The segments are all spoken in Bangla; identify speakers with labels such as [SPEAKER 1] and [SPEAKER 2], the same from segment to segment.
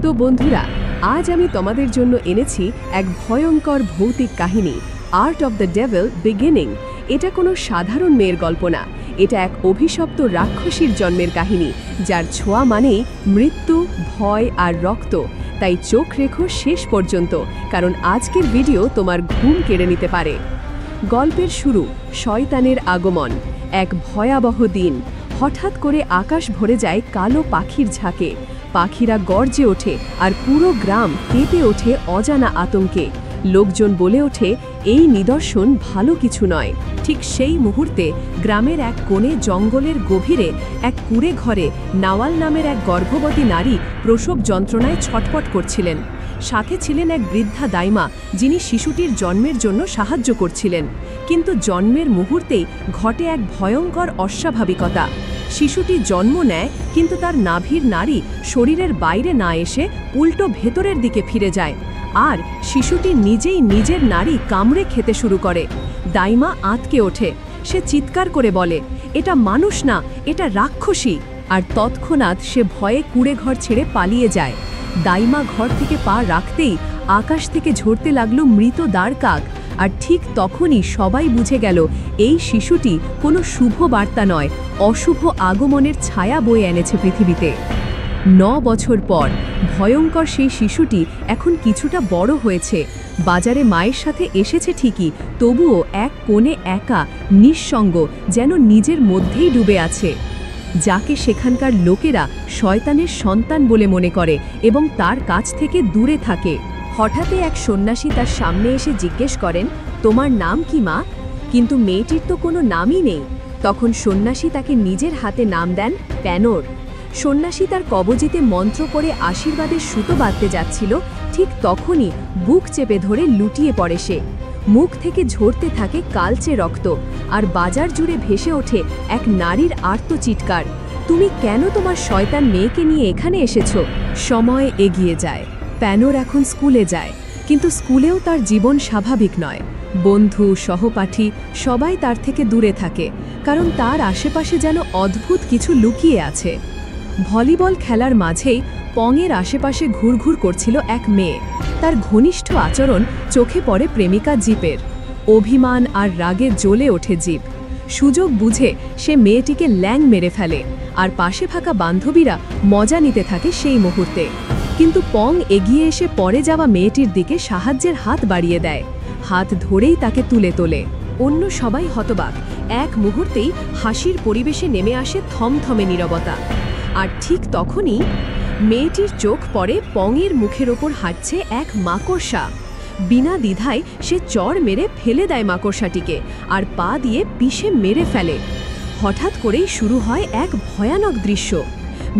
[SPEAKER 1] তো বন্ধুরা, আজ আমি তোমাদের জন্য এনেছি এক ভয়ঙ্কর ভৌতিক কাহিনী, art of the devil beginning. এটা কোনো সাধারণ মেয়ের গল্প না, এটা এক অভিশপ্ত রাক্ষসীর জন্মের কাহিনী, যার ছোঁয়া মানেই মৃত্যু, ভয় আর রক্ত। তাই চোখ রেখো শেষ পর্যন্ত, কারণ আজকের ভিডিও তোমার ঘুম কেড়ে নিতে পারে। গল্পের শুরু, শয়তানের আগমন। এক ভয়াবহ দিন, হঠাৎ করে আকাশ ভরে যায় কালো পাখির ঝাঁকে। পাখিরা গর্জে ওঠে আর পুরো গ্রাম কেঁপে ওঠে অজানা আতঙ্কে। লোকজন বলে ওঠে, এই নিদর্শন ভালো কিছু নয়। ঠিক সেই মুহূর্তে গ্রামের এক কোণে জঙ্গলের গভীরে এক কুঁড়ে ঘরে নাওয়াল নামের এক গর্ভবতী নারী প্রসব যন্ত্রণায় ছটফট করছিলেন। সাথে ছিলেন এক বৃদ্ধা দাইমা, যিনি শিশুটির জন্মের জন্য সাহায্য করছিলেন। কিন্তু জন্মের মুহূর্তেই ঘটে এক ভয়ঙ্কর অস্বাভাবিকতা। শিশুটি জন্ম নেয়, কিন্তু তার নাভির নাড়ি শরীরের বাইরে না এসে উল্টো ভেতরের দিকে ফিরে যায়, আর শিশুটি নিজেই নিজের নাড়ি কামড়ে খেতে শুরু করে। দাইমা আঁতকে ওঠে। সে চিৎকার করে বলে, এটা মানুষ না, এটা রাক্ষসী। আর তৎক্ষণাৎ সে ভয়ে কুঁড়ে ঘর ছেড়ে পালিয়ে যায়। দাইমা ঘর থেকে পা রাখতেই আকাশ থেকে ঝরতে লাগলো মৃত দাঁড় কাক। আর ঠিক তখনই সবাই বুঝে গেল, এই শিশুটি কোনো শুভ বার্তা নয়, অশুভ আগমনের ছায়া বয়ে এনেছে পৃথিবীতে। 9 বছর পর ভয়ঙ্কর সেই শিশুটি এখন কিছুটা বড় হয়েছে। বাজারে মায়ের সাথে এসেছে ঠিকই, তবুও এক কোণে একা, নিঃসঙ্গ, যেন নিজের মধ্যেই ডুবে আছে। যাকে সেখানকার লোকেরা শয়তানের সন্তান বলে মনে করে এবং তার কাছ থেকে দূরে থাকে। হঠাৎই এক সন্ন্যাসী তার সামনে এসে জিজ্ঞেস করেন, তোমার নাম কি মা? কিন্তু মেয়েটির তো কোনো নামই নেই। তখন সন্ন্যাসী তাকে নিজের হাতে নাম দেন, প্যানোর। সন্ন্যাসী তার কবজিতে মন্ত্র করে আশীর্বাদের সুতো বাঁধতে যাচ্ছিল, ঠিক তখনই বুক চেপে ধরে লুটিয়ে পড়ে সে। মুখ থেকে ঝরতে থাকে কালচে রক্ত, আর বাজার জুড়ে ভেসে ওঠে এক নারীর আর্ত চিৎকার, তুমি কেন তোমার শয়তান মেয়েকে নিয়ে এখানে এসেছো? সময় এগিয়ে যায়। প্যানোর এখন স্কুলে যায়, কিন্তু স্কুলেও তার জীবন স্বাভাবিক নয়। বন্ধু, সহপাঠী সবাই তার থেকে দূরে থাকে, কারণ তার আশেপাশে যেন অদ্ভুত কিছু লুকিয়ে আছে। ভলিবল খেলার মাঝেই পংয়ের আশেপাশে ঘুরঘুর করছিল এক মেয়ে। তার ঘনিষ্ঠ আচরণ চোখে পড়ে প্রেমিকা জিপের। অভিমান আর রাগে জ্বলে ওঠে জিপ। সুযোগ বুঝে সে মেয়েটিকে ল্যাং মেরে ফেলে, আর পাশে থাকা বান্ধবীরা মজা নিতে থাকে সেই মুহূর্তে। কিন্তু পং এগিয়ে এসে পড়ে যাওয়া মেয়েটির দিকে সাহায্যের হাত বাড়িয়ে দেয়। হাত ধরেই তাকে তুলে তোলে। অন্য সবাই হতবাক। এক মুহূর্তেই হাসির পরিবেশে নেমে আসে থমথমে নীরবতা। আর ঠিক তখনই মেয়েটির চোখ পড়ে পংয়ের মুখের ওপর হাঁটছে এক মাকড়সা। বিনা দ্বিধায় সে চড় মেরে ফেলে দেয় মাকড়সাটিকে, আর পা দিয়ে পিষে মেরে ফেলে। হঠাৎ করেই শুরু হয় এক ভয়ানক দৃশ্য।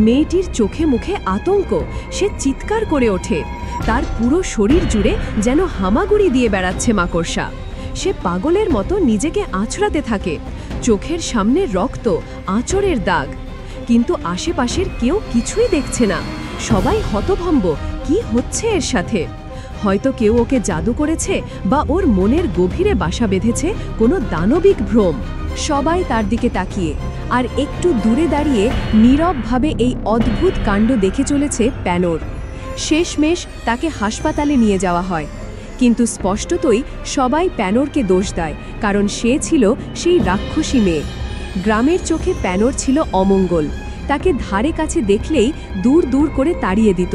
[SPEAKER 1] মেয়েটির চোখে মুখে আতঙ্ক। সে চিৎকার করে ওঠে। তার পুরো শরীর জুড়ে যেন হামাগুড়ি দিয়ে বেড়াচ্ছে মাকড়সা। সে পাগলের মতো নিজেকে আঁচড়াতে থাকে। চোখের সামনে রক্ত, আঁচড়ের দাগ। কিন্তু আশেপাশের কেউ কিছুই দেখছে না। সবাই হতভম্ব, কি হচ্ছে এর সাথে? হয়তো কেউ ওকে জাদু করেছে, বা ওর মনের গভীরে বাসা বেঁধেছে কোনো দানবিক ভ্রম। সবাই তার দিকে তাকিয়ে, আর একটু দূরে দাঁড়িয়ে নীরবভাবে এই অদ্ভুত কাণ্ড দেখে চলেছে প্যানোর। শেষমেশ তাকে হাসপাতালে নিয়ে যাওয়া হয়, কিন্তু স্পষ্টতই সবাই প্যানোরকে দোষ দেয়, কারণ সে ছিল সেই রাক্ষসী মেয়ে। গ্রামের চোখে প্যানোর ছিল অমঙ্গল। তাকে ধারে কাছে দেখলেই দূর দূর করে তাড়িয়ে দিত।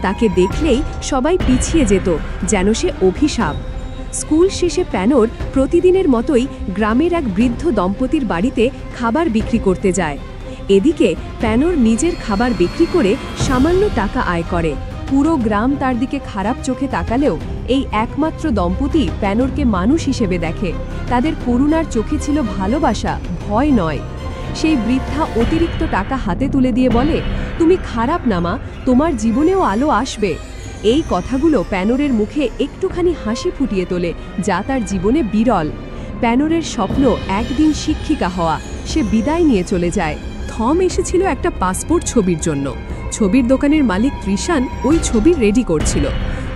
[SPEAKER 1] তাকে দেখলেই সবাই পিছিয়ে যেত, যেন সে অভিশাপ। স্কুল শেষে প্যানোর প্রতিদিনের মতোই গ্রামের এক বৃদ্ধ দম্পতির বাড়িতে খাবার বিক্রি করতে যায়। এদিকে প্যানোর নিজের খাবার বিক্রি করে সামান্য টাকা আয় করে। পুরো গ্রাম তার দিকে খারাপ চোখে তাকালেও এই একমাত্র দম্পতি প্যানোরকে মানুষ হিসেবে দেখে। তাদের করুণার চোখে ছিল ভালোবাসা, ভয় নয়। সেই বৃদ্ধা অতিরিক্ত টাকা হাতে তুলে দিয়ে বলে, তুমি খারাপ না মা, তোমার জীবনেও আলো আসবে। এই কথাগুলো প্যানোরের মুখে একটুখানি হাসি ফুটিয়ে তোলে, যা তার জীবনে বিরল। প্যানোরের স্বপ্ন একদিন শিক্ষিকা হওয়া। সে বিদায় নিয়ে চলে যায়। থম এসেছিল একটা পাসপোর্ট ছবির জন্য। ছবির দোকানের মালিক কৃষাণ ওই ছবি রেডি করছিল।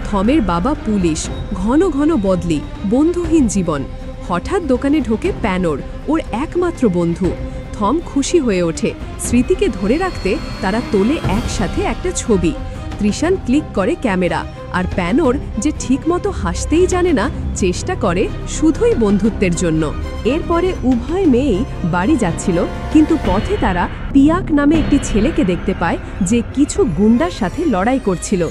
[SPEAKER 1] থমের বাবা পুলিশ, ঘন ঘন বদলি, বন্ধুহীন জীবন। হঠাৎ দোকানে ঢোকে প্যানোর, ওর একমাত্র বন্ধু। থম খুশি হয়ে ওঠে। স্মৃতিকে ধরে রাখতে তারা তোলে একসাথে একটা ছবি। ত্রিশান ক্লিক করে ক্যামেরা, আর প্যানোর, যে ঠিকমতো হাসতেই জানে না, চেষ্টা করে শুধুই বন্ধুত্বের জন্য। এরপরে উভয় মেয়েই বাড়ি যাচ্ছিল, কিন্তু পথে তারা পিয়াক নামে একটি ছেলেকে দেখতে পায়, যে কিছু গুন্ডার সাথে লড়াই করছিল।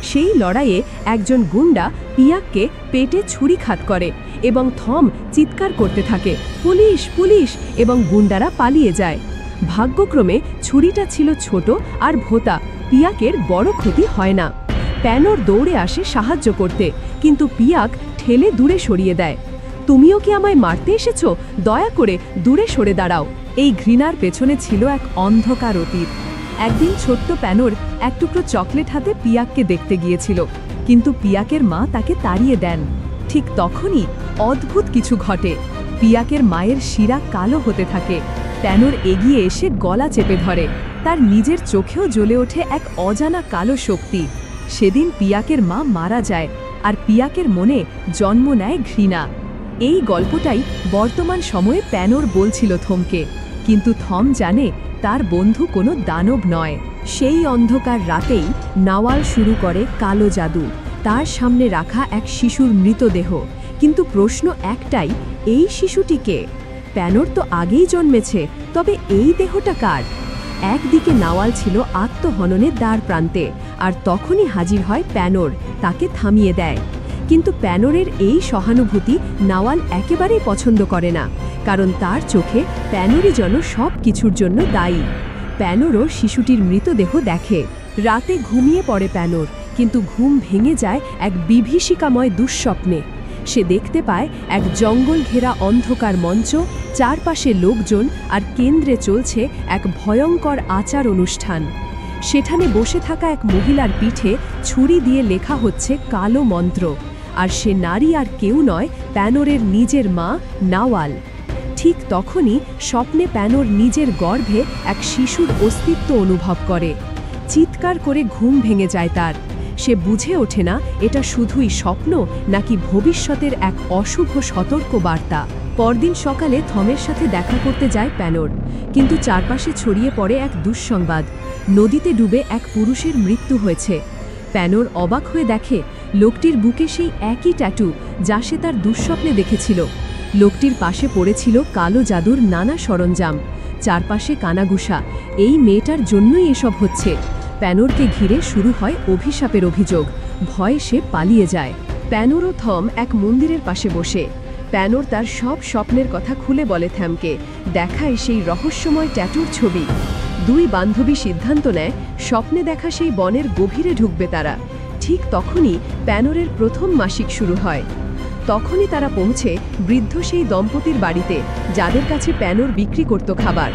[SPEAKER 1] সেই লড়াইয়ে একজন গুন্ডা পিয়াককে পেটে ছুরিঘাত করে এবং থম চিৎকার করতে থাকে, পুলিশ পুলিশ, এবং গুন্ডারা পালিয়ে যায়। ভাগ্যক্রমে ছুরিটা ছিল ছোট আর ভোঁতা, পিয়াকের বড় ক্ষতি হয় না। প্যানোর দৌড়ে আসে সাহায্য করতে, কিন্তু পিয়াক ঠেলে দূরে সরিয়ে দেয়। তুমিও কি আমায় মারতে এসেছো? দয়া করে দূরে সরে দাঁড়াও। এই ঘৃণার পেছনে ছিল এক অন্ধকার অতীত। একদিন ছোট্ট প্যানোর এক টুকরো চকলেট হাতে পিয়াককে দেখতে গিয়েছিল, কিন্তু পিয়াকের মা তাকে তাড়িয়ে দেন। ঠিক তখনই অদ্ভুত কিছু ঘটে। পিয়াকের মায়ের শিরা কালো হতে থাকে। প্যানোর এগিয়ে এসে গলা চেপে ধরে। তার নিজের চোখেও জ্বলে ওঠে এক অজানা কালো শক্তি। সেদিন পিয়াকের মা মারা যায়, আর পিয়াকের মনে জন্ম নেয় ঘৃণা। এই গল্পটাই বর্তমান সময়ে প্যানোর বলছিল থমকে, কিন্তু থম জানে তার বন্ধু কোনো দানব নয়। সেই অন্ধকার রাতেই নাওয়াল শুরু করে কালো জাদু। তার সামনে রাখা এক শিশুর মৃতদেহ, কিন্তু প্রশ্ন একটাই, এই শিশুটিকে? প্যানোর তো আগেই জন্মেছে, তবে এই দেহটা কার? একদিকে নাওয়াল ছিল আত্মহননের দ্বার প্রান্তে, আর তখনই হাজির হয় প্যানোর, তাকে থামিয়ে দেয়। কিন্তু প্যানোরের এই সহানুভূতি নাওয়াল একেবারেই পছন্দ করে না, কারণ তার চোখে প্যানোরই যেন সব কিছুর জন্য দায়ী। প্যানোরও শিশুটির মৃতদেহ দেখে। রাতে ঘুমিয়ে পড়ে প্যানোর, কিন্তু ঘুম ভেঙে যায় এক বিভীষিকাময় দুঃস্বপ্নে। সে দেখতে পায় এক জঙ্গল ঘেরা অন্ধকার মঞ্চ, চারপাশে লোকজন, আর কেন্দ্রে চলছে এক ভয়ঙ্কর আচার অনুষ্ঠান। সেখানে বসে থাকা এক মহিলার পিঠে ছুরি দিয়ে লেখা হচ্ছে কালো মন্ত্র, আর সে নারী আর কেউ নয়, প্যানোরের নিজের মা নাওয়াল। ঠিক তখনই স্বপ্নে প্যানোর নিজের গর্ভে এক শিশুর অস্তিত্ব অনুভব করে। চিৎকার করে ঘুম ভেঙে যায় তার। সে বুঝে ওঠে না এটা শুধুই স্বপ্ন নাকি ভবিষ্যতের এক অশুভ সতর্ক বার্তা। পরদিন সকালে থমের সাথে দেখা করতে যায় প্যানোর, কিন্তু চারপাশে ছড়িয়ে পড়ে এক দুঃসংবাদ। নদীতে ডুবে এক পুরুষের মৃত্যু হয়েছে। প্যানোর অবাক হয়ে দেখে লোকটির বুকে সেই একই ট্যাটু যা সে তার দুঃস্বপ্নে দেখেছিল। লোকটির পাশে পড়েছিল কালো জাদুর নানা সরঞ্জাম। চারপাশে কানাঘুষা, এই মেয়েটার জন্যই এসব হচ্ছে। প্যানোরকে ঘিরে শুরু হয় অভিশাপের অভিযোগ। ভয়ে সে পালিয়ে যায়। প্যানোর ও থম এক মন্দিরের পাশে বসে। প্যানোর তার সব স্বপ্নের কথা খুলে বলে থমকে, দেখায় সেই রহস্যময় ট্যাটুর ছবি। দুই বান্ধবী সিদ্ধান্ত নেয় স্বপ্নে দেখা সেই বনের গভীরে ঢুকবে তারা। ঠিক তখনই প্যানোরের প্রথম মাসিক শুরু হয়। তখনই তারা পৌঁছে বৃদ্ধ সেই দম্পতির বাড়িতে, যাদের কাছে প্যানোর বিক্রি করত খাবার।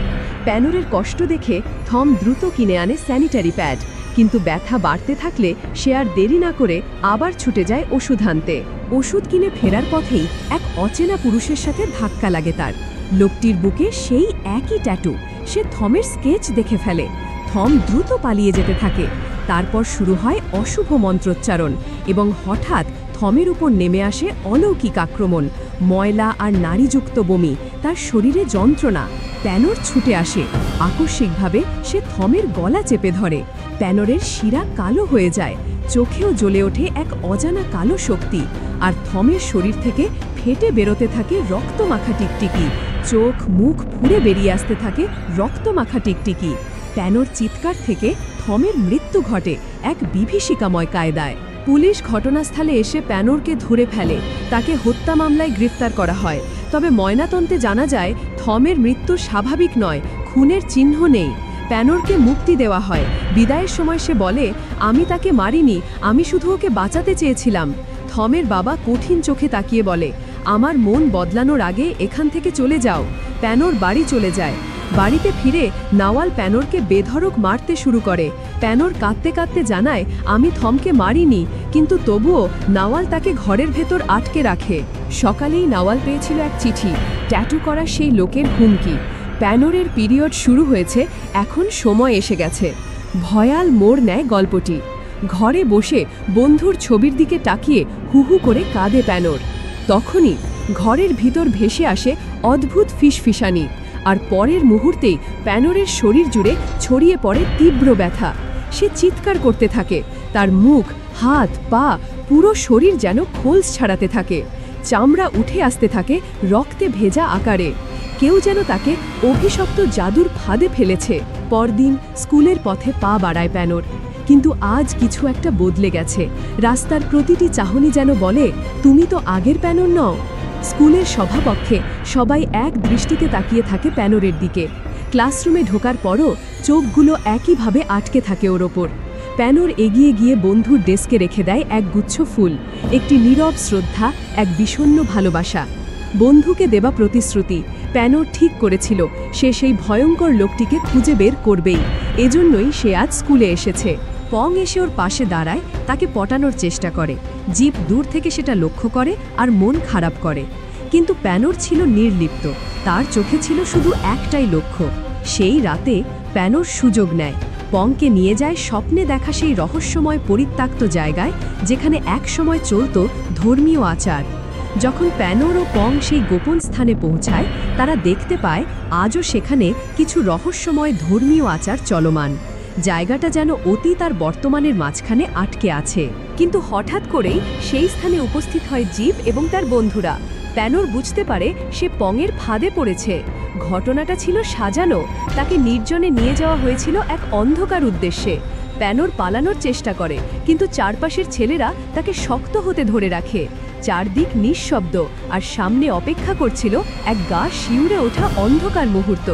[SPEAKER 1] প্যানোরের কষ্ট দেখে থম দ্রুত কিনে আনে স্যানিটারি প্যাড, কিন্তু ব্যথা বাড়তে থাকলে সে আর দেরি না করে আবার ছুটে যায় ওষুধ আনতে। ওষুধ কিনে ফেরার পথেই এক অচেনা পুরুষের সাথে ধাক্কা লাগে তার। লোকটির বুকে সেই একই ট্যাটু। সে থমের স্কেচ দেখে ফেলে। থম দ্রুত পালিয়ে যেতে থাকে। তারপর শুরু হয় অশুভ মন্ত্রোচ্চারণ, এবং হঠাৎ থমের উপর নেমে আসে অলৌকিক আক্রমণ। ময়লা আর নারীযুক্ত বমি, তার শরীরে যন্ত্রণা। প্যানোর ছুটে আসে। আকস্মিকভাবে সে থমের গলা চেপে ধরে। প্যানোরের শিরা কালো হয়ে যায়, চোখেও জ্বলে ওঠে এক অজানা কালো শক্তি, আর থমের শরীর থেকে ফেটে বেরোতে থাকে রক্তমাখা টিকটিকি। চোখ মুখ পুড়ে বেরিয়ে আসতে থাকে রক্তমাখা টিকটিকি। প্যানোর চিৎকার থেকে থমের মৃত্যু ঘটে এক বিভীষিকাময় কায়দায়। পুলিশ ঘটনাস্থলে এসে প্যানোরকে ধরে ফেলে। তাকে হত্যা মামলায় গ্রেফতার করা হয়। তবে ময়নাতন্তে জানা যায় থমের মৃত্যু স্বাভাবিক নয়, খুনের চিহ্ন নেই। প্যানোরকে মুক্তি দেওয়া হয়। বিদায়ের সময় সে বলে, আমি তাকে মারিনি, আমি শুধু ওকে বাঁচাতে চেয়েছিলাম। থমের বাবা কঠিন চোখে তাকিয়ে বলে, আমার মন বদলানোর আগে এখান থেকে চলে যাও। প্যানোর বাড়ি চলে যায়। বাড়িতে ফিরে নাওয়াল প্যানোরকে বেধড়ক মারতে শুরু করে। প্যানোর কাঁদতে কাঁদতে জানায়, আমি থমকে মারিনি, কিন্তু তবুও নাওয়াল তাকে ঘরের ভেতর আটকে রাখে। সকালেই নাওয়াল পেয়েছিল এক চিঠি, ট্যাটু করা সেই লোকের হুমকি। প্যানোরের পিরিয়ড শুরু হয়েছে, এখন সময় এসে গেছে। ভয়াল মোড় নেয় গল্পটি। ঘরে বসে বন্ধুর ছবির দিকে তাকিয়ে হুহু করে কাঁদে প্যানোর। তখনই ঘরের ভিতর ভেসে আসে অদ্ভুত ফিসফিসানি, আর পরের মুহূর্তেই প্যানোরের শরীর জুড়ে ছড়িয়ে পড়ে তীব্র ব্যথা। সে চিৎকার করতে থাকে, তার মুখ, হাত, পা, পুরো শরীর যেন খোলস ছাড়াতে থাকে। চামড়া উঠে আসতে থাকে রক্তে ভেজা আকারে। কেউ যেন তাকে অভিশপ্ত জাদুর ফাঁদে ফেলেছে। পরদিন স্কুলের পথে পা বাড়ায় প্যানোর। কিন্তু আজ কিছু একটা বদলে গেছে। রাস্তার প্রতিটি চাহনি যেন বলে, তুমি তো আগের প্যানোর নও। স্কুলের সভাকক্ষে সবাই এক দৃষ্টিতে তাকিয়ে থাকে প্যানোরের দিকে। ক্লাসরুমে ঢোকার পরও চোখগুলো একইভাবে আটকে থাকে ওর ওপর। প্যানোর এগিয়ে গিয়ে বন্ধুর ডেস্কে রেখে দেয় এক গুচ্ছ ফুল, একটি নীরব শ্রদ্ধা, এক বিষণ্ণ ভালোবাসা। বন্ধুকে দেওয়া প্রতিশ্রুতি। প্যানোর ঠিক করেছিল সে সেই ভয়ঙ্কর লোকটিকে খুঁজে বের করবেই। এজন্যই সে আজ স্কুলে এসেছে। পং এসে ওর পাশে দাঁড়ায়, তাকে পটানোর চেষ্টা করে। জিপ দূর থেকে সেটা লক্ষ্য করে আর মন খারাপ করে। কিন্তু প্যানোর ছিল নির্লিপ্ত। তার চোখে ছিল শুধু একটাই লক্ষ্য। সেই রাতে প্যানোর সুযোগ নেয়, পংকে নিয়ে যায় স্বপ্নে দেখা সেই রহস্যময় পরিত্যক্ত জায়গায়, যেখানে একসময় চলত ধর্মীয় আচার। যখন প্যানোর ও পং সেই গোপন স্থানে পৌঁছায়, তারা দেখতে পায় আজও সেখানে কিছু রহস্যময় ধর্মীয় আচার চলমান। জায়গাটা যেন অতীত আর বর্তমানের মাঝখানে আটকে আছে। কিন্তু হঠাৎ করেই সেই স্থানে উপস্থিত হয় জিপ এবং তার বন্ধুরা। প্যানোর বুঝতে পারে সে পংয়ের ফাঁদে পড়েছে। ঘটনাটা ছিল সাজানো। তাকে নির্জনে নিয়ে যাওয়া হয়েছিল এক অন্ধকার উদ্দেশ্যে। প্যানোর পালানোর চেষ্টা করে, কিন্তু চারপাশের ছেলেরা তাকে শক্ত হতে ধরে রাখে। চারদিক নিঃশব্দ, আর সামনে অপেক্ষা করছিল এক গা শিউরে ওঠা অন্ধকার মুহূর্ত।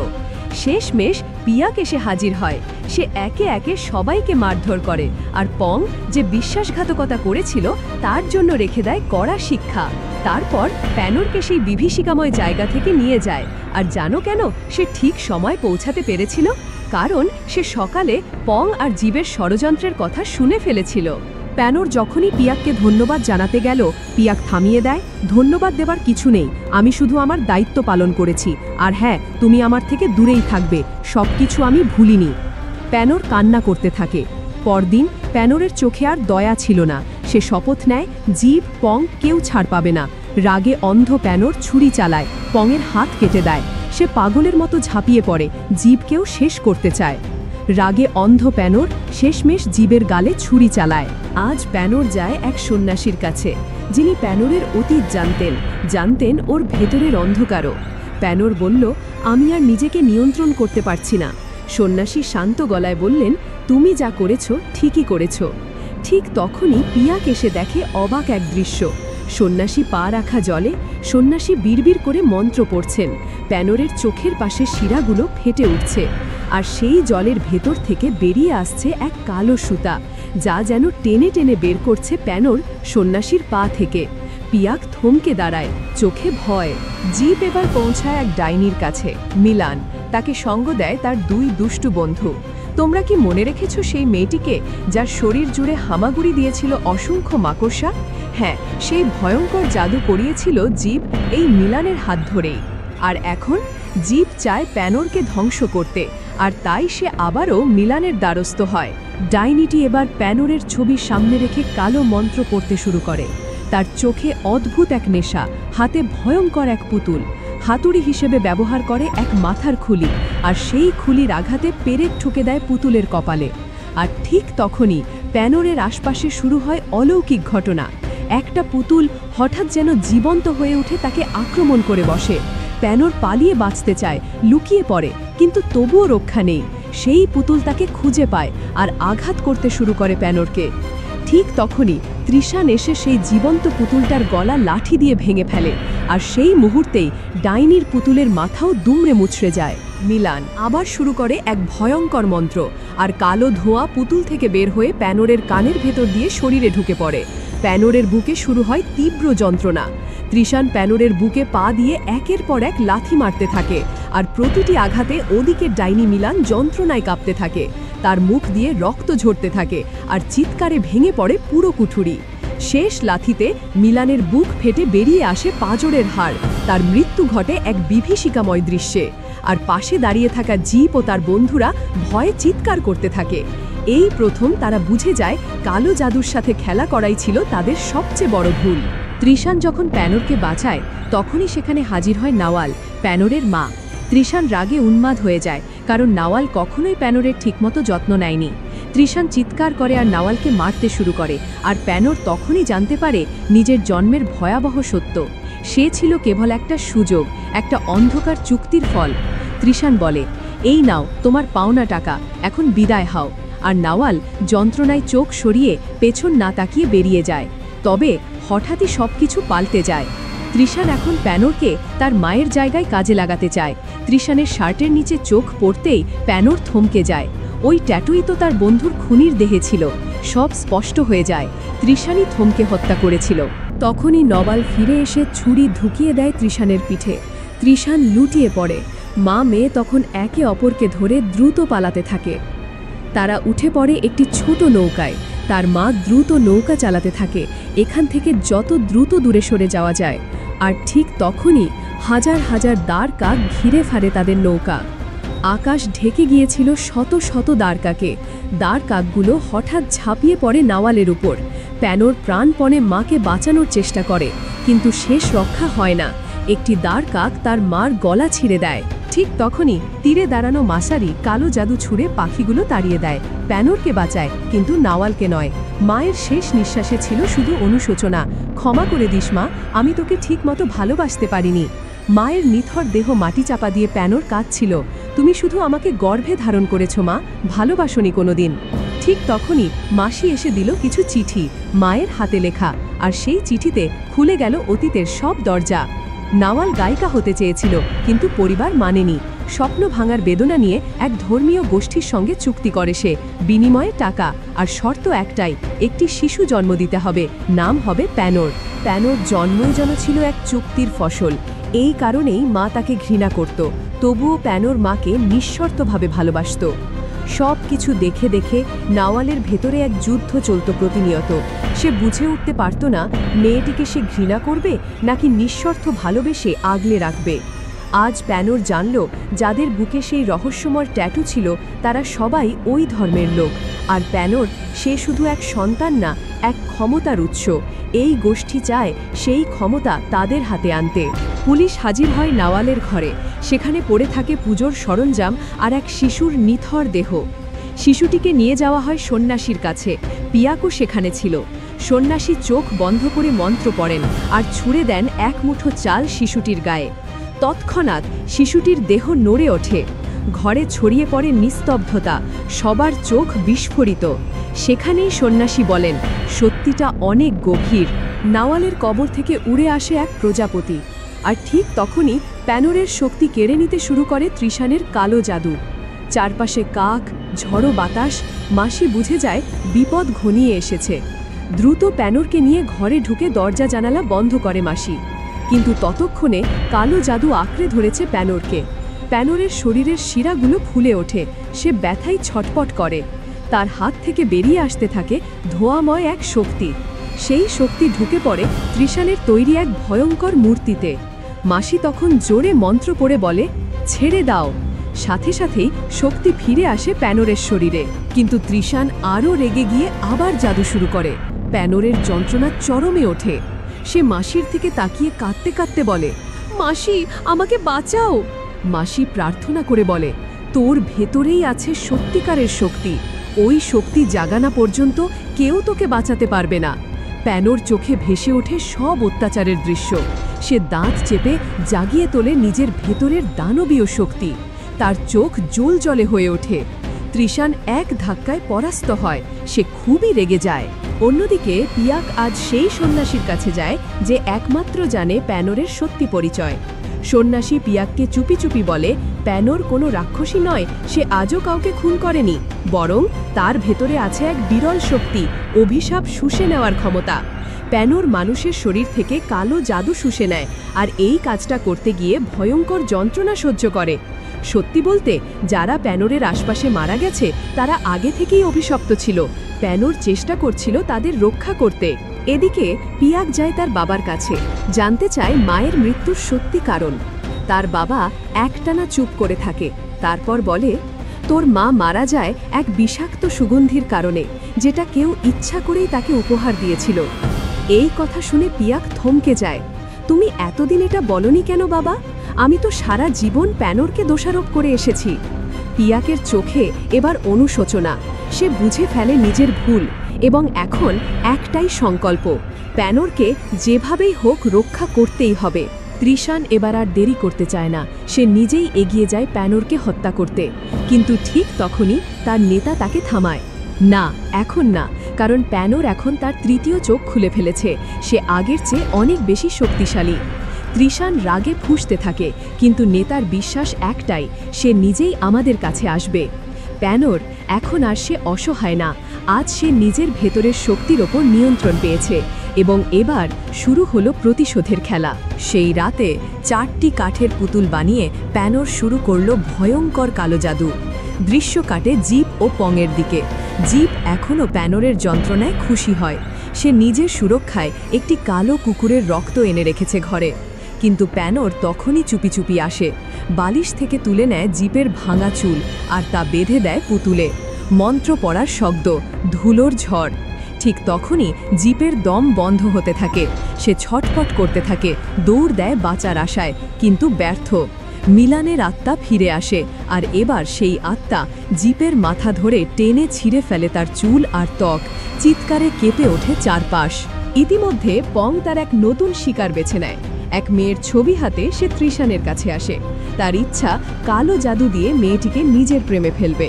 [SPEAKER 1] শেষমেশ পিয়াক এসে হাজির হয়। সে একে একে সবাইকে মারধর করে, আর পং যে বিশ্বাসঘাতকতা করেছিল তার জন্য রেখে দেয় কড়া শিক্ষা। তারপর প্যানোরকে সেই বিভীষিকাময় জায়গা থেকে নিয়ে যায়। আর জানো কেন সে ঠিক সময় পৌঁছাতে পেরেছিল? কারণ সে সকালে পং আর জীবের ষড়যন্ত্রের কথা শুনে ফেলেছিল। প্যানোর যখনই পিয়াককে ধন্যবাদ জানাতে গেল, পিয়াক থামিয়ে দেয়, ধন্যবাদ দেবার কিছু নেই, আমি শুধু আমার দায়িত্ব পালন করেছি। আর হ্যাঁ, তুমি আমার থেকে দূরেই থাকবে, সব কিছু আমি ভুলিনি। প্যানোর কান্না করতে থাকে। পরদিন প্যানোরের চোখে আর দয়া ছিল না। সে শপথ নেয়, জীব, পং কেউ ছাড় পাবে না। রাগে অন্ধ প্যানোর ছুরি চালায়, পংয়ের হাত কেটে দেয়। সে পাগলের মতো ঝাঁপিয়ে পড়ে, জীবকেও শেষ করতে চায়। রাগে অন্ধ প্যানোর শেষমেশ জীবের গালে ছুরি চালায়। আজ প্যানোর যায় এক সন্ন্যাসীর কাছে, যিনি প্যানোরের অতীত জানতেন ওর ভেতরের অন্ধকারও। প্যানোর বলল, আমি আর নিজেকে নিয়ন্ত্রণ করতে পারছি না। সন্ন্যাসী শান্ত গলায় বললেন, তুমি যা করেছ ঠিকই করেছ। ঠিক তখনই পিয়াক এসে দেখে অবাক এক দৃশ্য। সন্ন্যাসী পা রাখা জলে, সন্ন্যাসী বিড়বিড় করে মন্ত্র পড়ছেন। প্যানোরের চোখের পাশে শিরাগুলো ফেটে উঠছে, আর সেই জলের ভেতর থেকে বেরিয়ে আসছে এক কালো সুতা, যা যেন টেনে টেনে বের করছে প্যানোর সন্ন্যাসীর পা থেকে। পিয়াক থমকে দাঁড়ায়, চোখে ভয়। জিপ এবার পৌঁছায় এক ডাইনির কাছে, মিলান। তাকে সঙ্গ দেয় তার দুই দুষ্টু বন্ধু। তোমরা কি মনে রেখেছ সেই মেয়েটিকে, যার শরীর জুড়ে হামাগুড়ি দিয়েছিল অসংখ্য মাকড়সা? হ্যাঁ, সেই ভয়ঙ্কর জাদু করিয়েছিল জীব এই মিলানের হাত ধরেই। আর এখন জীব চায় প্যানোরকে ধ্বংস করতে, আর তাই সে আবারও মিলানের দ্বারস্থ হয়। ডাইনিটি এবার প্যানোরের ছবি সামনে রেখে কালো মন্ত্র পড়তে শুরু করে। তার চোখে অদ্ভুত এক নেশা, হাতে ভয়ঙ্কর এক পুতুল। হাতুড়ি হিসেবে ব্যবহার করে এক মাথার খুলি, আর সেই খুলির আঘাতে পেরেক ঠুকে দেয় পুতুলের কপালে। আর ঠিক তখনই প্যানোরের আশপাশে শুরু হয় অলৌকিক ঘটনা। একটা পুতুল হঠাৎ যেন জীবন্ত হয়ে উঠে তাকে আক্রমণ করে বসে। প্যানোর পালিয়ে বাঁচতে চায়, লুকিয়ে পড়ে, কিন্তু তবুও রক্ষা নেই। সেই পুতুল তাকে খুঁজে পায় আর আঘাত করতে শুরু করে প্যানোরকে। ঠিক তখনই তৃষান এসে সেই জীবন্ত পুতুলটার গলা লাঠি দিয়ে ভেঙে ফেলে, আর সেই মুহূর্তেই ডাইনির পুতুলের মাথাও দুমড়ে মুচড়ে যায়। মিলান আবার শুরু করে এক ভয়ঙ্কর মন্ত্র, আর কালো ধোঁয়া পুতুল থেকে বের হয়ে প্যানোরের কানের ভেতর দিয়ে শরীরে ঢুকে পড়ে। প্যানোরের বুকে শুরু হয় তীব্র যন্ত্রণা। তৃষান প্যানোরের বুকে পা দিয়ে একের পর এক লাথি মারতে থাকে, আর প্রতিটি আঘাতে ওদিকে ডাইনি মিলান যন্ত্রণায় কাঁপতে থাকে। তার মুখ দিয়ে রক্ত ঝরতে থাকে, আর চিৎকারে ভেঙে পড়ে পুরো কুঠুরি। শেষ লাথিতে মিলানের বুক ফেটে বেরিয়ে আসে পাঁজরের হাড়। তার মৃত্যু ঘটে এক বিভীষিকাময় দৃশ্যে, আর পাশে দাঁড়িয়ে থাকা জীপ ও তার বন্ধুরা ভয়ে চিৎকার করতে থাকে। এই প্রথম তারা বুঝে যায় কালো জাদুর সাথে খেলা করাই ছিল তাদের সবচেয়ে বড় ভুল। তৃষান যখন প্যানোরকে বাঁচায়, তখনই সেখানে হাজির হয় নাওয়াল, প্যানোরের মা। তৃষান রাগে উন্মাদ হয়ে যায়, কারণ নাওয়াল কখনোই প্যানোরের ঠিকমতো যত্ন নেয়নি। ত্রিশান চিৎকার করে আর নাওয়ালকে মারতে শুরু করে, আর প্যানোর তখনই জানতে পারে নিজের জন্মের ভয়াবহ সত্য। সে ছিল কেবল একটা সুযোগ, একটা অন্ধকার চুক্তির ফল। ত্রিশান বলে, এই নাও তোমার পাওনা টাকা, এখন বিদায় হও। আর নাওয়াল যন্ত্রণায় চোখ সরিয়ে পেছন না তাকিয়ে বেরিয়ে যায়। তবে হঠাৎই সবকিছু পাল্টে যায়। ত্রিশান এখন প্যানোরকে তার মায়ের জায়গায় কাজে লাগাতে চায়। ত্রিশানের শার্টের নিচে চোখ পড়তেই প্যানোর থমকে যায়। ওই ট্যাটুই তো তার বন্ধুর খুনির দেহে ছিল। সব স্পষ্ট হয়ে যায়, ত্রিশানই থমকে হত্যা করেছিল। তখনই নবাল ফিরে এসে ছুরি ঢুকিয়ে দেয় ত্রিশানের পিঠে। ত্রিশান লুটিয়ে পড়ে। মা মেয়ে তখন একে অপরকে ধরে দ্রুত পালাতে থাকে। তারা উঠে পড়ে একটি ছোট নৌকায়। তার মা দ্রুত নৌকা চালাতে থাকে, এখান থেকে যত দ্রুত দূরে সরে যাওয়া যায়। আর ঠিক তখনই হাজার হাজার দ্বারকাক ঘিরে ফেলে তাদের নৌকা। আকাশ ঢেকে গিয়েছিল শত শত দ্বারকাকে। দ্বারকাকগুলো হঠাৎ ঝাঁপিয়ে পড়ে নাওয়ালের উপর। প্যানোর প্রাণপণে মাকে বাঁচানোর চেষ্টা করে, কিন্তু শেষ রক্ষা হয় না। একটি দ্বারকাক তার মার গলা ছিঁড়ে দেয়। ঠিক তখনই তীরে দাঁড়ানো মাসারি কালো জাদু ছুঁড়ে পাখিগুলো তাড়িয়ে দেয়। প্যানোরকে বাঁচায়, কিন্তু নাওয়ালকে নয়। মায়ের শেষ নিঃশ্বাসে ছিল শুধু অনুশোচনা। ক্ষমা করে দিস মা, আমি তোকে ঠিকমতো ভালোবাসতে পারিনি। মায়ের নিথর দেহ মাটি চাপা দিয়ে প্যানোর কাঁদছিল। তুমি শুধু আমাকে গর্ভে ধারণ করেছ মা, ভালোবাসনি কোনোদিন। ঠিক তখনই মাসি এসে দিল কিছু চিঠি, মায়ের হাতে লেখা। আর সেই চিঠিতে খুলে গেল অতীতের সব দরজা। নাওয়াল গায়িকা হতে চেয়েছিল, কিন্তু পরিবার মানেনি। স্বপ্ন ভাঙার বেদনা নিয়ে এক ধর্মীয় গোষ্ঠীর সঙ্গে চুক্তি করে সে, বিনিময়ে টাকা। আর শর্ত একটাই, একটি শিশু জন্ম দিতে হবে, নাম হবে প্যানোর। প্যানোর জন্মই যেন ছিল এক চুক্তির ফসল। এই কারণেই মা তাকে ঘৃণা করত, তবুও প্যানোর মাকে নিঃশর্তভাবে ভালোবাসত। সব কিছু দেখে দেখে নাওয়ালের ভেতরে এক যুদ্ধ চলত প্রতিনিয়ত। সে বুঝে উঠতে পারত না মেয়েটিকে সে ঘৃণা করবে নাকি নিঃশর্ত ভালোবেসে আগলে রাখবে। আজ প্যানোর জানল, যাদের বুকে সেই রহস্যময় ট্যাটু ছিল তারা সবাই ওই ধর্মের লোক। আর প্যানোর, সে শুধু এক সন্তান না, এক ক্ষমতার উৎস। এই গোষ্ঠী চায় সেই ক্ষমতা তাদের হাতে আনতে। পুলিশ হাজির হয় নাওয়ালের ঘরে। সেখানে পড়ে থাকে পুজোর সরঞ্জাম আর এক শিশুর নিথর দেহ। শিশুটিকে নিয়ে যাওয়া হয় সন্ন্যাসীর কাছে। পিয়াকও সেখানে ছিল। সন্ন্যাসী চোখ বন্ধ করে মন্ত্র পড়েন আর ছুঁড়ে দেন এক মুঠো চাল শিশুটির গায়ে। তৎক্ষণাৎ শিশুটির দেহ নড়ে ওঠে। ঘরে ছড়িয়ে পড়ে নিস্তব্ধতা, সবার চোখ বিস্ফোরিত। সেখানেই সন্ন্যাসী বলেন, সত্যিটা অনেক গভীর। নাওয়ালের কবর থেকে উড়ে আসে এক প্রজাপতি। আর ঠিক তখনই প্যানোরের শক্তি কেড়ে নিতে শুরু করে ত্রিশানের কালো জাদু। চারপাশে কাক, ঝড়ো বাতাস। মাসি বুঝে যায় বিপদ ঘনিয়ে এসেছে। দ্রুত প্যানোরকে নিয়ে ঘরে ঢুকে দরজা জানালা বন্ধ করে মাসি। কিন্তু ততক্ষণে কালো জাদু আঁকড়ে ধরেছে প্যানোরকে। প্যানোরের শরীরের শিরাগুলো ফুলে ওঠে। সে ব্যথায় ছটপট করে। তার হাত থেকে বেরিয়ে আসতে থাকে ধোঁয়াময় এক শক্তি। সেই শক্তি ঢুকে পড়ে ত্রিশানের তৈরি এক ভয়ঙ্কর মূর্তিতে। মাসি তখন জোরে মন্ত্র পড়ে বলে, ছেড়ে দাও। সাথে সাথেই শক্তি ফিরে আসে প্যানোরের শরীরে। কিন্তু ত্রিশান আরও রেগে গিয়ে আবার জাদু শুরু করে। প্যানোরের যন্ত্রণা চরমে ওঠে। সে মাসির দিকে তাকিয়ে কাঁদতে কাঁদতে বলে, মাসি, আমাকে বাঁচাও। মাসি প্রার্থনা করে বলে, তোর ভেতরেই আছে সত্যিকারের শক্তি। ওই শক্তি জাগানা পর্যন্ত কেউ তোকে বাঁচাতে পারবে না। প্যানোর চোখে ভেসে ওঠে সব অত্যাচারের দৃশ্য। সে দাঁত চেপে জাগিয়ে তোলে নিজের ভেতরের দানবীয় শক্তি। তার চোখ জ্বলজ্বলে হয়ে ওঠে। ত্রিশান এক ধাক্কায় পরাস্ত হয়। সে খুবই রেগে যায়। অন্যদিকে পিয়াক আজ সেই সন্ন্যাসীর কাছে যায় যে একমাত্র জানে প্যানোরের সত্যি পরিচয়। সন্ন্যাসী পিয়াককে চুপি চুপি বলে, প্যানোর কোনো রাক্ষসী নয়। সে আজও কাউকে খুন করেনি, বরং তার ভেতরে আছে এক বিরল শক্তি, অভিশাপ শুষে নেওয়ার ক্ষমতা। প্যানোর মানুষের শরীর থেকে কালো জাদু শুষে নেয়, আর এই কাজটা করতে গিয়ে ভয়ঙ্কর যন্ত্রণা সহ্য করে। সত্যি বলতে, যারা প্যানোরের আশপাশে মারা গেছে তারা আগে থেকেই অভিশপ্ত ছিল। প্যানোর চেষ্টা করছিল তাদের রক্ষা করতে। এদিকে পিয়াক যায় তার বাবার কাছে, জানতে চায় মায়ের মৃত্যুর সত্যি কারণ। তার বাবা একটানা চুপ করে থাকে। তারপর বলে, তোর মা মারা যায় এক বিষাক্ত সুগন্ধির কারণে, যেটা কেউ ইচ্ছা করেই তাকে উপহার দিয়েছিল। এই কথা শুনে পিয়াক থমকে যায়। তুমি এতদিন এটা বলনি কেন বাবা? আমি তো সারা জীবন প্যানোরকে দোষারোপ করে এসেছি। পিয়াকের চোখে এবার অনুশোচনা। সে বুঝে ফেলে নিজের ভুল এবং এখন একটাই সংকল্প, প্যানোরকে যেভাবেই হোক রক্ষা করতেই হবে। তৃষান এবার আর দেরি করতে চায় না। সে নিজেই এগিয়ে যায় প্যানোরকে হত্যা করতে, কিন্তু ঠিক তখনই তার নেতা তাকে থামায়। না, এখন না, কারণ প্যানোর এখন তার তৃতীয় চোখ খুলে ফেলেছে। সে আগের চেয়ে অনেক বেশি শক্তিশালী। তৃষান রাগে ফুঁসতে থাকে, কিন্তু নেতার বিশ্বাস একটাই, সে নিজেই আমাদের কাছে আসবে। প্যানোর এখন আর সে অসহায় না। আজ সে নিজের ভেতরের শক্তির ওপর নিয়ন্ত্রণ পেয়েছে এবং এবার শুরু হলো প্রতিশোধের খেলা। সেই রাতে 4টি কাঠের পুতুল বানিয়ে প্যানোর শুরু করল ভয়ঙ্কর কালো জাদু। দৃশ্য কাটে জিপ ও পংয়ের দিকে। জিপ এখনও প্যানোরের যন্ত্রণায় খুশি হয়। সে নিজের সুরক্ষায় একটি কালো কুকুরের রক্ত এনে রেখেছে ঘরে, কিন্তু প্যানোর তখনই চুপি চুপি আসে, বালিশ থেকে তুলে নেয় জিপের ভাঙা চুল আর তা বেঁধে দেয় পুতুলে। মন্ত্র পড়ার শব্দ, ধুলোর ঝড়। ঠিক তখনই জিপের দম বন্ধ হতে থাকে। সে ছটফট করতে থাকে, দৌড় দেয় বাঁচার আশায়, কিন্তু ব্যর্থ। মিলানের আত্মা ফিরে আসে, আর এবার সেই আত্মা জিপের মাথা ধরে টেনে ছিঁড়ে ফেলে তার চুল আর ত্বক। চিৎকারে কেঁপে ওঠে চারপাশ। ইতিমধ্যে পং তার এক নতুন শিকার বেছে নেয়। এক মেয়ের ছবি হাতে সে তৃষানের কাছে আসে। তার ইচ্ছা কালো জাদু দিয়ে মেয়েটিকে নিজের প্রেমে ফেলবে।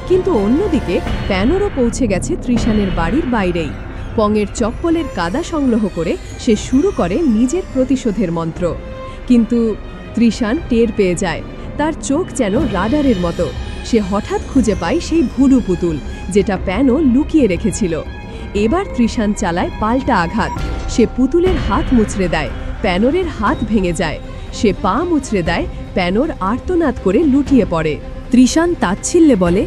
[SPEAKER 1] কিন্তু অন্যদিকে প্যানোরও পৌঁছে গেছে তৃষানের বাড়ির বাইরেই। পংয়ের চপ্পলের কাদা সংগ্রহ করে সে শুরু করে নিজের প্রতিশোধের মন্ত্র। কিন্তু তৃষান টের পেয়ে যায়, তার চোখ যেন রাডারের মতো। সে হঠাৎ খুঁজে পায় সেই ভুলু পুতুল, যেটা প্যানো লুকিয়ে রেখেছিল। এবার তৃষান চালায় পাল্টা আঘাত। সে পুতুলের হাত মুচড়ে দেয়, প্যানোরের হাত ভেঙে যায়। সে পা মুচড়ে দেয়, প্যানোর আর্তনাদ করে লুটিয়ে পড়ে। তৃষান তাচ্ছিল্যে বলে,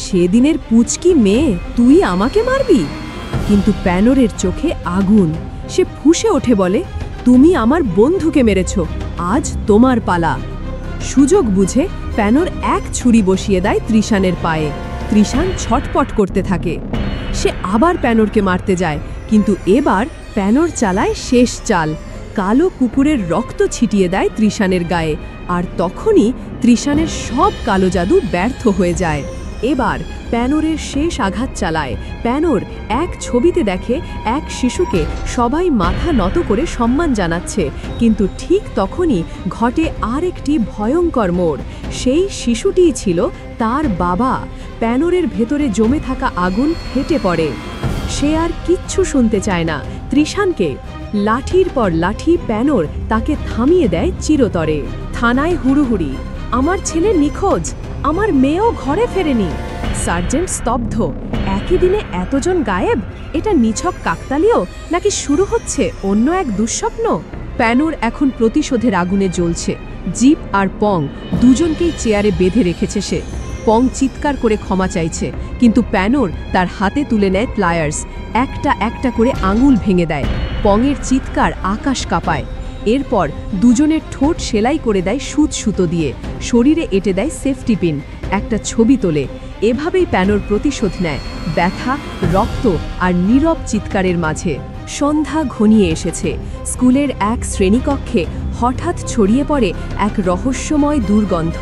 [SPEAKER 1] সেদিনের পুচকি মেয়ে, তুই আমাকে মারবি? কিন্তু প্যানোরের চোখে আগুন। সে ফুঁসে ওঠে বলে, তুমি আমার বন্ধুকে মেরেছ, আজ তোমার পালা। সুযোগ বুঝে প্যানোর এক ছুরি বসিয়ে দেয় তৃষানের পায়ে। তৃষান ছটপট করতে থাকে। সে আবার প্যানোরকে মারতে যায়, কিন্তু এবার প্যানোর চালায় শেষ চাল। কালো কুকুরের রক্ত ছিটিয়ে দেয় তৃষানের গায়ে, আর তখনই তৃষানের সব কালো জাদু ব্যর্থ হয়ে যায়। এবার প্যানোরের শেষ আঘাত চালায়। প্যানোর এক ছবিতে দেখে এক শিশুকে সবাই মাথা নত করে সম্মান জানাচ্ছে, কিন্তু ঠিক তখনই ঘটে আরেকটি ভয়ঙ্কর মোড়। সেই শিশুটিই ছিল তার বাবা। প্যানোরের ভেতরে জমে থাকা আগুন ফেটে পড়ে। সে আর কিচ্ছু শুনতে চায় না। তৃষানকে লাঠির পর লাঠি প্যানোর তাকে থামিয়ে দেয় চিরতরে। থানায় হুড়ুহুড়ি, আমার ছেলে নিখোঁজ, আমার মেয়েও ঘরে ফেরেনি। সার্জেন্ট স্তব্ধ। একই দিনে এতজন গায়েব, এটা নিছক কাকতালীয় নাকি শুরু হচ্ছে অন্য এক দুঃস্বপ্ন? প্যানোর এখন প্রতিশোধের আগুনে জ্বলছে। জিপ আর পং দুজনকেই চেয়ারে বেঁধে রেখেছে সে। পং চিৎকার করে ক্ষমা চাইছে, কিন্তু প্যানোর তার হাতে তুলে নেয় প্লায়ার্স। একটা একটা করে আঙুল ভেঙে দেয়। পংয়ের চিৎকার আকাশ কাঁপায়। এরপর দুজনের ঠোঁট সেলাই করে দেয় সুচ সুতো দিয়ে, শরীরে এঁটে দেয় সেফটি পিন। একটা ছবি তোলে। এভাবেই প্যানোর প্রতিশোধ নেয়, ব্যথা, রক্ত আর নীরব চিৎকারের মাঝে। সন্ধ্যা ঘনিয়ে এসেছে। স্কুলের এক শ্রেণীকক্ষে হঠাৎ ছড়িয়ে পড়ে এক রহস্যময় দুর্গন্ধ।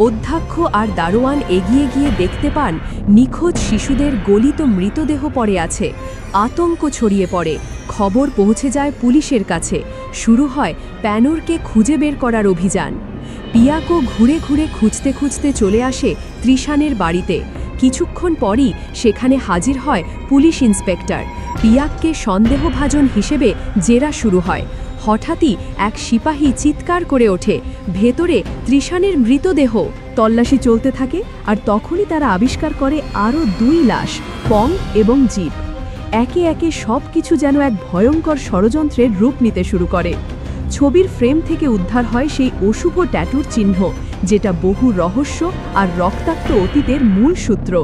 [SPEAKER 1] অধ্যক্ষ আর দারোয়ান এগিয়ে গিয়ে দেখতে পান নিখোঁজ শিশুদের গলিত মৃতদেহ পড়ে আছে। আতঙ্ক ছড়িয়ে পড়ে। খবর পৌঁছে যায় পুলিশের কাছে। শুরু হয় প্যানোরকে খুঁজে বের করার অভিযান। পিয়াকো ঘুরে ঘুরে খুঁজতে খুঁজতে চলে আসে তৃষানের বাড়িতে। কিছুক্ষণ পরই সেখানে হাজির হয় পুলিশ ইন্সপেক্টর। পিয়াককে সন্দেহভাজন হিসেবে জেরা শুরু হয়। হঠাৎই এক সিপাহী চিৎকার করে ওঠে, ভেতরে তৃষানের মৃতদেহ। তল্লাশি চলতে থাকে, আর তখনই তারা আবিষ্কার করে আরও 2 লাশ, পং এবং জিপ। একে একে সব কিছু যেন এক ভয়ঙ্কর ষড়যন্ত্রের রূপ নিতে শুরু করে। ছবির ফ্রেম থেকে উদ্ধার হয় সেই অশুভ ট্যাটুর চিহ্ন, যেটা বহু রহস্য আর রক্তাক্ত অতীতের মূল সূত্র।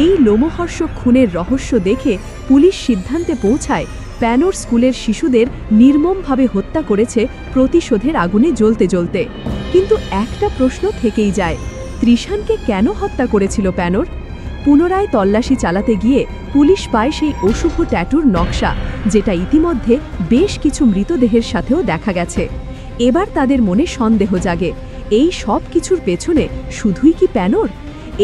[SPEAKER 1] এই লোমহর্ষক খুনের রহস্য দেখে পুলিশ সিদ্ধান্তে পৌঁছায় প্যানোর স্কুলের শিশুদের নির্মমভাবে হত্যা করেছে প্রতিশোধের আগুনে জ্বলতে জ্বলতে। কিন্তু একটা প্রশ্ন থেকেই যায়, তৃষানকে কেন হত্যা করেছিল প্যানোর? পুনরায় তল্লাশি চালাতে গিয়ে পুলিশ পায় সেই অশুভ ট্যাটুর নকশা, যেটা ইতিমধ্যে বেশ কিছু মৃতদেহের সাথেও দেখা গেছে। এবার তাদের মনে সন্দেহ জাগে, এই সব কিছুর পেছনে শুধুই কি প্যানোর,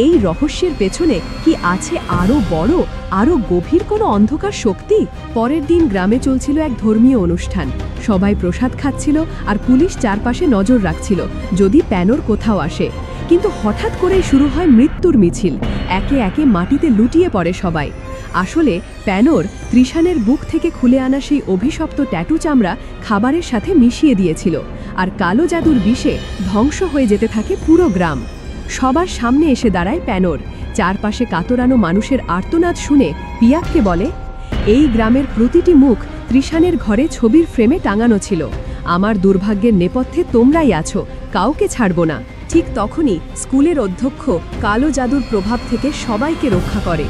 [SPEAKER 1] এই রহস্যের পেছনে কি আছে আরও বড়, আরও গভীর কোনো অন্ধকার শক্তি? পরের দিন গ্রামে চলছিল এক ধর্মীয় অনুষ্ঠান। সবাই প্রসাদ খাচ্ছিল আর পুলিশ চারপাশে নজর রাখছিল যদি প্যানোর কোথাও আসে। কিন্তু হঠাৎ করেই শুরু হয় মৃত্যুর মিছিল। একে একে মাটিতে লুটিয়ে পড়ে সবাই। আসলে প্যানোর ত্রিশানের বুক থেকে খুলে আনা সেই অভিশপ্ত ট্যাটু চামড়া খাবারের সাথে মিশিয়ে দিয়েছিল, আর কালো জাদুর বিষে ধ্বংস হয়ে যেতে থাকে পুরো গ্রাম। সবার সামনে এসে দাঁড়ায় প্যানোর। চারপাশে কাতরানো মানুষের আর্তনাদ শুনে পিয়াককে বলে, এই গ্রামের প্রতিটি মুখ ত্রিশানের ঘরে ছবির ফ্রেমে টাঙানো ছিল। আমার দুর্ভাগ্যের নেপথ্যে তোমরাই আছো, কাউকে ছাড়ব না। ঠিক তখনই স্কুলের অধ্যক্ষ কালো জাদুর প্রভাব থেকে সবাইকে রক্ষা করে।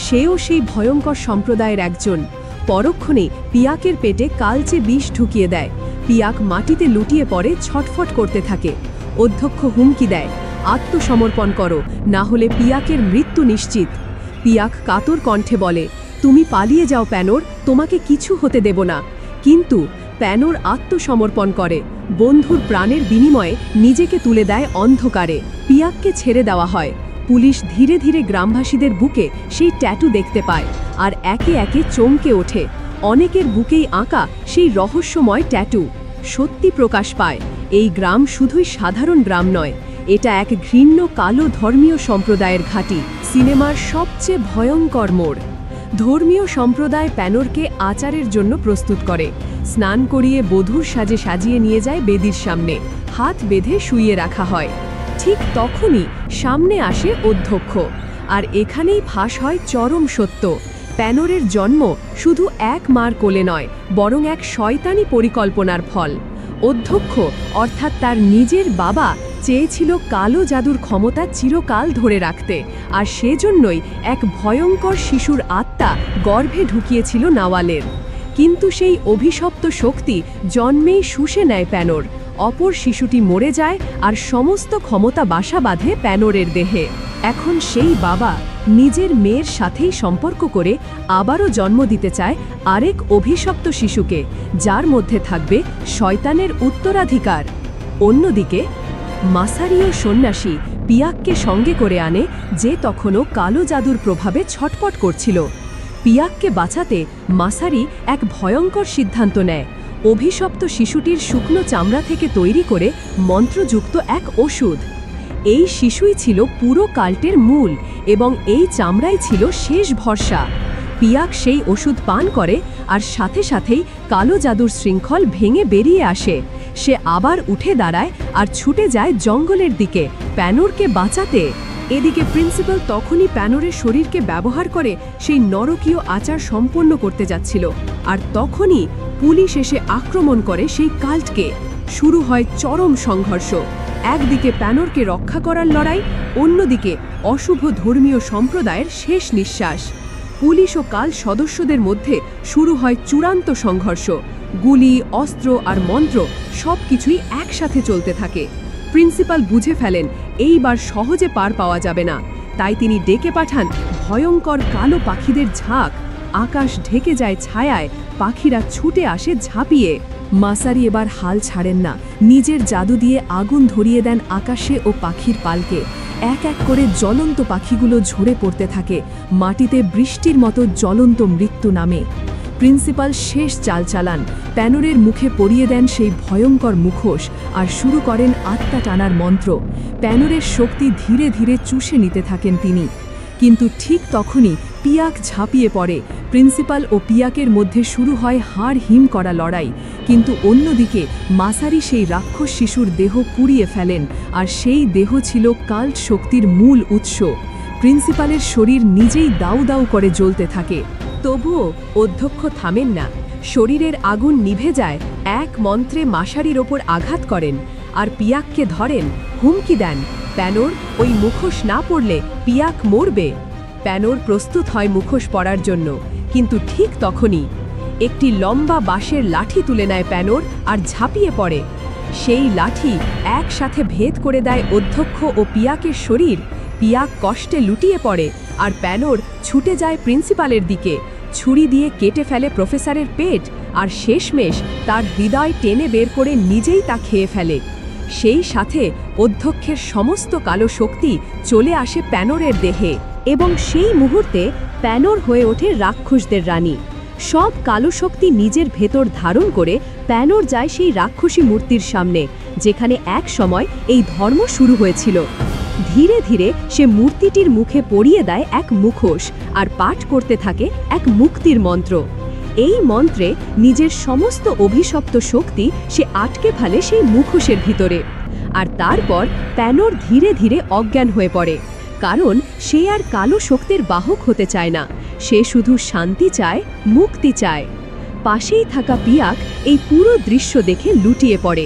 [SPEAKER 1] সেও সেই ভয়ঙ্কর সম্প্রদায়ের একজন। পরক্ষণে পিয়াকের পেটে কালচে বিষ ঢুকিয়ে দেয়। পিয়াক মাটিতে লুটিয়ে পড়ে, ছটফট করতে থাকে। অধ্যক্ষ হুমকি দেয়, আত্মসমর্পণ করো, না হলে পিয়াকের মৃত্যু নিশ্চিত। পিয়াক কাতর কণ্ঠে বলে, তুমি পালিয়ে যাও প্যানোর, তোমাকে কিছু হতে দেব না। কিন্তু প্যানোর আত্মসমর্পণ করে। বন্ধুর প্রাণের বিনিময়ে নিজেকে তুলে দেয় অন্ধকারে। পিয়াককে ছেড়ে দেওয়া হয়। পুলিশ ধীরে ধীরে গ্রামবাসীদের বুকে সেই ট্যাটু দেখতে পায় আর একে একে চমকে ওঠে। অনেকের বুকেই আঁকা সেই রহস্যময় ট্যাটু সত্যি প্রকাশ পায়। এই গ্রাম শুধুই সাধারণ গ্রাম নয়, এটা এক ঘৃণ্য কালো ধর্মীয় সম্প্রদায়ের ঘাঁটি। সিনেমার সবচেয়ে ভয়ঙ্কর মোড়। ধর্মীয় সম্প্রদায় প্যানোরকে আচারের জন্য প্রস্তুত করে। স্নান করিয়ে বধূর সাজে সাজিয়ে নিয়ে যায় বেদির সামনে। হাত বেঁধে শুইয়ে রাখা হয়। ঠিক তখনই সামনে আসে অধ্যক্ষ, আর এখানেই ফাঁস হয় চরম সত্য। প্যানোরের জন্ম শুধু এক মার কোলে নয়, বরং এক শয়তানি পরিকল্পনার ফল। অধ্যক্ষ অর্থাৎ তার নিজের বাবা চেয়েছিল কালো জাদুর ক্ষমতা চিরকাল ধরে রাখতে, আর সেজন্যই এক ভয়ঙ্কর শিশুর আত্মা গর্ভে ঢুকিয়েছিল নাওয়ালের। কিন্তু সেই অভিশপ্ত শক্তি জন্মেই শুষে নেয় প্যানোর। অপর শিশুটি মরে যায় আর সমস্ত ক্ষমতা বাসা বাঁধে প্যানোরের দেহে। এখন সেই বাবা নিজের মেয়ের সাথেই সম্পর্ক করে আবারও জন্ম দিতে চায় আরেক অভিশপ্ত শিশুকে, যার মধ্যে থাকবে শয়তানের উত্তরাধিকার। অন্যদিকে মাসারিও সন্ন্যাসী পিয়াককে সঙ্গে করে আনে, যে তখনও কালো জাদুর প্রভাবে ছটপট করছিল। পিয়াককে বাঁচাতে মাসারি এক ভয়ঙ্কর সিদ্ধান্ত নেয়। অভিশপ্ত শিশুটির শুকনো চামড়া থেকে তৈরি করে মন্ত্রযুক্ত এক ওষুধ। এই শিশুই ছিল পুরো কাল্টের মূল, এবং এই চামড়াই ছিল শেষ ভরসা। পিয়াক সেই ওষুধ পান করে, আর সাথে সাথেই কালো জাদুর শৃঙ্খল ভেঙে বেরিয়ে আসে। সে আবার উঠে দাঁড়ায় আর ছুটে যায় জঙ্গলের দিকে প্যানোরকে বাঁচাতে। এদিকে প্রিন্সিপাল তখনই প্যানোরের শরীরকে ব্যবহার করে সেই নরকীয় আচার সম্পন্ন করতে যাচ্ছিল, আর তখনই পুলিশ এসে আক্রমণ করে সেই কাল্টকে। শুরু হয় চরম সংঘর্ষ। একদিকে প্যানোরকে রক্ষা করার লড়াই, অন্যদিকে অশুভ ধর্মীয় সম্প্রদায়ের শেষ নিঃশ্বাস। পুলিশ ও কাল সদস্যদের মধ্যে শুরু হয় চূড়ান্ত সংঘর্ষ। গুলি, অস্ত্র আর মন্ত্র সবকিছুই একসাথে চলতে থাকে। প্রিন্সিপাল বুঝে ফেলেন এইবার সহজে পার পাওয়া যাবে না, তাই তিনি ডেকে পাঠান ভয়ঙ্কর কালো পাখিদের ঝাঁক। আকাশ ঢেকে যায় ছায়ায়, পাখিরা ছুটে আসে ঝাঁপিয়ে। মাসারি এবার হাল ছাড়েন না, নিজের জাদু দিয়ে আগুন ধরিয়ে দেন আকাশে ও পাখির পালকে। এক এক করে জ্বলন্ত পাখিগুলো ঝরে পড়তে থাকে। মাটিতে বৃষ্টির মতো জ্বলন্ত মৃত্যু নামে। প্রিন্সিপাল শেষ চাল চালান, প্যানোরের মুখে পরিয়ে দেন সেই ভয়ঙ্কর মুখোশ, আর শুরু করেন আত্মা টানার মন্ত্র। প্যানোরের শক্তি ধীরে ধীরে চুষে নিতে থাকেন তিনি। কিন্তু ঠিক তখনই পিয়াক ঝাঁপিয়ে পড়ে। প্রিন্সিপাল ও পিয়াকের মধ্যে শুরু হয় হাড় হিম করা লড়াই। কিন্তু অন্যদিকে মাসারি সেই রাক্ষস শিশুর দেহ পুড়িয়ে ফেলেন, আর সেই দেহ ছিল কাল্ট শক্তির মূল উৎস। প্রিন্সিপালের শরীর নিজেই দাউ দাউ করে জ্বলতে থাকে। তবুও অধ্যক্ষ থামেন না। শরীরের আগুন নিভে যায়, এক মন্ত্রে মাসারির ওপর আঘাত করেন আর পিয়াককে ধরেন, হুমকি দেন, প্যানোর ওই মুখোশ না পড়লে পিয়াক মরবে। প্যানোর প্রস্তুত হয় মুখোশ পরার জন্য, কিন্তু ঠিক তখনই একটি লম্বা বাঁশের লাঠি তুলে নেয় প্যানোর আর ঝাঁপিয়ে পড়ে। সেই লাঠি একসাথে ভেদ করে দেয় অধ্যক্ষ ও পিয়াকের শরীর। পিয়াক কষ্টে লুটিয়ে পড়ে, আর প্যানোর ছুটে যায় প্রিন্সিপালের দিকে। ছুরি দিয়ে কেটে ফেলে প্রফেসরের পেট, আর শেষমেশ তার হৃদয় টেনে বের করে নিজেই তা খেয়ে ফেলে। সেই সাথে অধ্যক্ষের সমস্ত কালো শক্তি চলে আসে প্যানোরের দেহে এবং সেই মুহূর্তে প্যানোর হয়ে ওঠে রাক্ষসদের রানী। সব কালো শক্তি নিজের ভেতর ধারণ করে প্যানোর যায় সেই রাক্ষসী মূর্তির সামনে, যেখানে এক সময় এই ধর্ম শুরু হয়েছিল। ধীরে ধীরে সে মূর্তিটির মুখে পরিয়ে দেয় এক মুখোশ আর পাঠ করতে থাকে এক মুক্তির মন্ত্র। এই মন্ত্রে নিজের সমস্ত অভিশপ্ত শক্তি সে আটকে ফেলে সেই মুখোশের ভিতরে। আর তারপর প্যানোর ধীরে ধীরে অজ্ঞান হয়ে পড়ে, কারণ সে আর কালো শক্তির বাহক হতে চায় না। সে শুধু শান্তি চায়, মুক্তি চায়। পাশেই থাকা পিয়াক এই পুরো দৃশ্য দেখে লুটিয়ে পড়ে।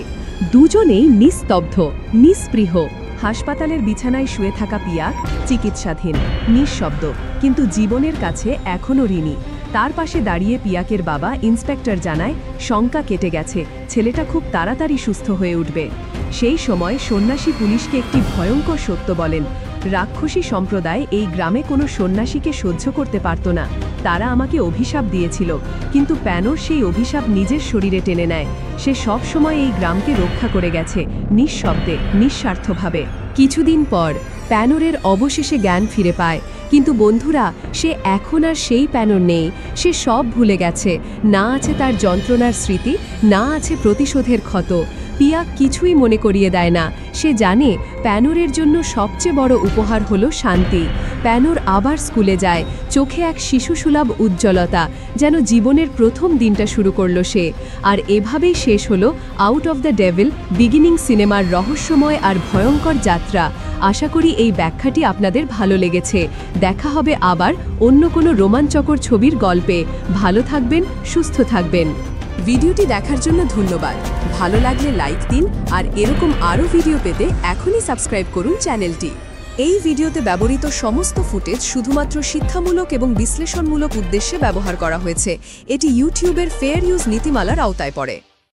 [SPEAKER 1] দুজনেই নিস্তব্ধ, নিস্পৃহ। হাসপাতালের বিছানায় শুয়ে থাকা পিয়াক চিকিৎসাধীন, নিঃশব্দ, কিন্তু জীবনের কাছে এখনও ঋণী। তার পাশে দাঁড়িয়ে পিয়াকের বাবা ইন্সপেক্টর জানায়, শঙ্কা কেটে গেছে, ছেলেটা খুব তাড়াতাড়ি সুস্থ হয়ে উঠবে। সেই সময় সন্ন্যাসী পুলিশকে একটি ভয়ঙ্কর সত্য বলেন। রাক্ষসী সম্প্রদায় এই গ্রামে কোনো সন্ন্যাসীকে সহ্য করতে পারত না। তারা আমাকে অভিশাপ দিয়েছিল, কিন্তু প্যানোর সেই অভিশাপ নিজের শরীরে টেনে নেয়। সে সব সময় এই গ্রামকে রক্ষা করে গেছে, নিঃশব্দে, নিঃস্বার্থভাবে। কিছুদিন পর প্যানোরের অবশেষে জ্ঞান ফিরে পায়, কিন্তু বন্ধুরা, সে এখন আর সেই প্যানোর নেই। সে সব ভুলে গেছে। না আছে তার যন্ত্রণার স্মৃতি, না আছে প্রতিশোধের ক্ষত। পিয়াক কিছুই মনে করিয়ে দেয় না। সে জানে প্যানোরের জন্য সবচেয়ে বড় উপহার হলো শান্তি। প্যানোর আবার স্কুলে যায়, চোখে এক শিশুসুলভ উজ্জ্বলতা, যেন জীবনের প্রথম দিনটা শুরু করলো সে। আর এভাবেই শেষ হলো out of the devil beginning সিনেমার রহস্যময় আর ভয়ঙ্কর যাত্রা। আশা করি এই ব্যাখ্যাটি আপনাদের ভালো লেগেছে। দেখা হবে আবার অন্য কোনো রোমাঞ্চকর ছবির গল্পে। ভালো থাকবেন, সুস্থ থাকবেন। ভিডিওটি দেখার জন্য ধন্যবাদ। ভালো লাগলে লাইক দিন, আর এরকম আরও ভিডিও পেতে এখনই সাবস্ক্রাইব করুন চ্যানেলটি। এই ভিডিওতে ব্যবহৃত সমস্ত ফুটেজ শুধুমাত্র শিক্ষামূলক এবং বিশ্লেষণমূলক উদ্দেশ্যে ব্যবহার করা হয়েছে। এটি ইউটিউবের ফেয়ার ইউজ নীতিমালার আওতায় পড়ে।